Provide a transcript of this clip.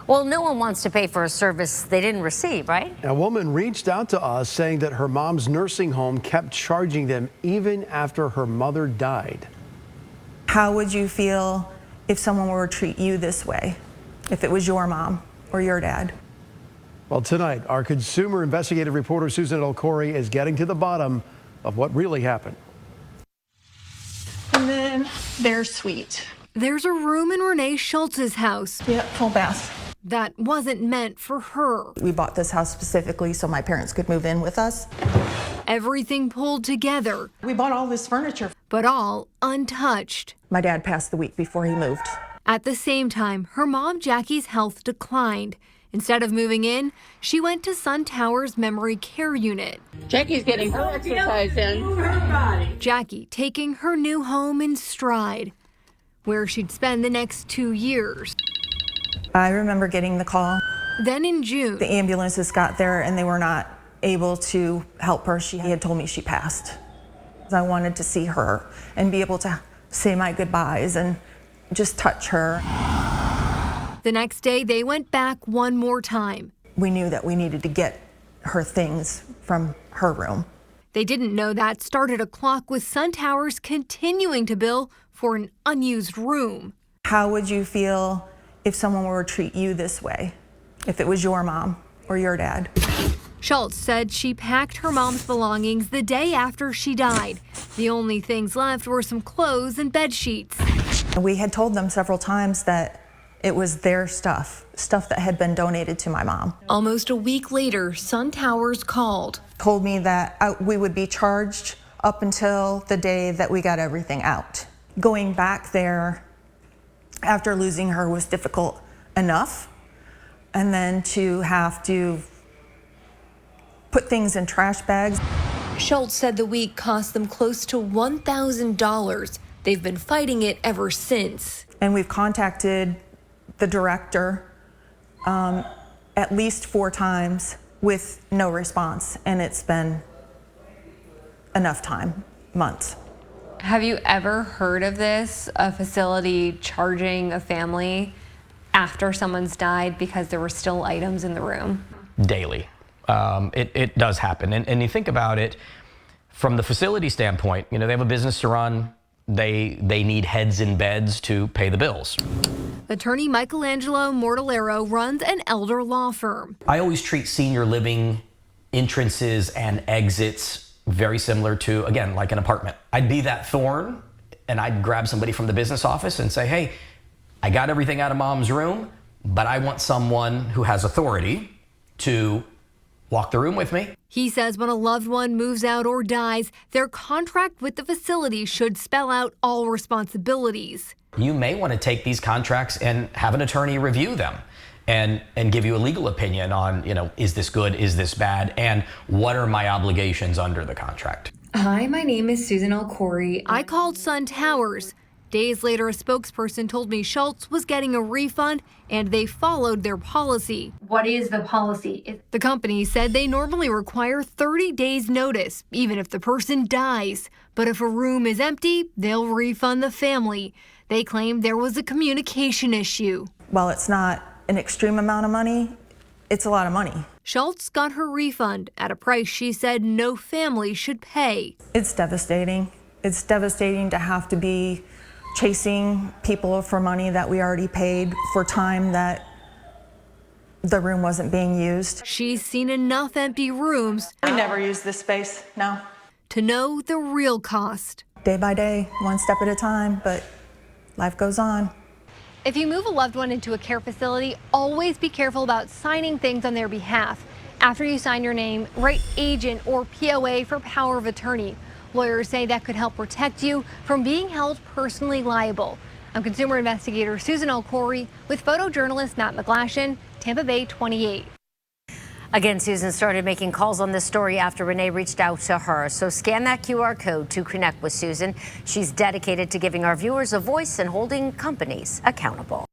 Well, no one wants to pay for a service they didn't receive, right? A woman reached out to us saying that her mom's nursing home kept charging them even after her mother died. How would you feel if someone were to treat you this way, if it was your mom or your dad? Well, tonight, our consumer investigative reporter Susan Elcori is getting to the bottom of what really happened. And then their suite. There's a room in Renee Schultz's house. Yep, full bath. That wasn't meant for her. We bought this house specifically so my parents could move in with us. Everything pulled together. We bought all this furniture. But all untouched. My dad passed the week before he moved. At the same time, her mom Jackie's health declined. Instead of moving in, she went to Sun Tower's memory care unit. Jackie's getting her exercise in. Jackie taking her new home in stride, where she'd spend the next 2 years. I remember getting the call. Then in June, The ambulances got there and they were not able to help her. He had told me she passed. I wanted to see her and be able to say my goodbyes and just touch her. the next day they went back one more time. We knew that we needed to get her things from her room. They didn't know that started a clock with Sun Towers continuing to bill for an unused room. How would you feel if someone were to treat you this way, if it was your mom or your dad? Schultz said she packed her mom's belongings the day after she died. The only things left were some clothes and bed sheets. We had told them several times that it was their stuff that had been donated to my mom. Almost a week later, Sun Towers called. Told me that we would be charged up until the day that we got everything out. Going back there after losing her was difficult enough, and then to have to put things in trash bags. Schultz said the week cost them close to $1,000. They've been fighting it ever since. And we've contacted the director at least 4 times with no response, and it's been enough time, months. Have you ever heard of this, a facility charging a family after someone's died because there were still items in the room? Daily. It does happen. And you think about it from the facility standpoint, you know, they have a business to run. They need heads in beds to pay the bills. Attorney Michelangelo Mortallero runs an elder law firm. I always treat senior living entrances and exits very similar to, again, like an apartment. I'd be that thorn and I'd grab somebody from the business office and say, hey, I got everything out of mom's room, but I want someone who has authority to walk the room with me. He says when a loved one moves out or dies, their contract with the facility should spell out all responsibilities. You may want to take these contracts and have an attorney review them and give you a legal opinion on, you know, is this good, is this bad, and what are my obligations under the contract. Hi, my name is Susan Elcori. I called Sun Towers. Days later, a spokesperson told me Schultz was getting a refund and they followed their policy. What is the policy? The company said they normally require 30 days notice, even if the person dies. But if a room is empty, they'll refund the family. They claim there was a communication issue. While it's not an extreme amount of money, it's a lot of money. Schultz got her refund at a price she said no family should pay. It's devastating. It's devastating to have to be chasing people for money that we already paid for time that the room wasn't being used. She's seen enough empty rooms. We never use this space, no. To know the real cost. Day by day, one step at a time, but life goes on. If you move a loved one into a care facility, always be careful about signing things on their behalf. After you sign your name, write agent or POA for power of attorney. Lawyers say that could help protect you from being held personally liable. I'm consumer investigator Susan Elcori with photojournalist Matt McGlashan, Tampa Bay 28. Again, Susan started making calls on this story after Renee reached out to her. So scan that QR code to connect with Susan. She's dedicated to giving our viewers a voice and holding companies accountable.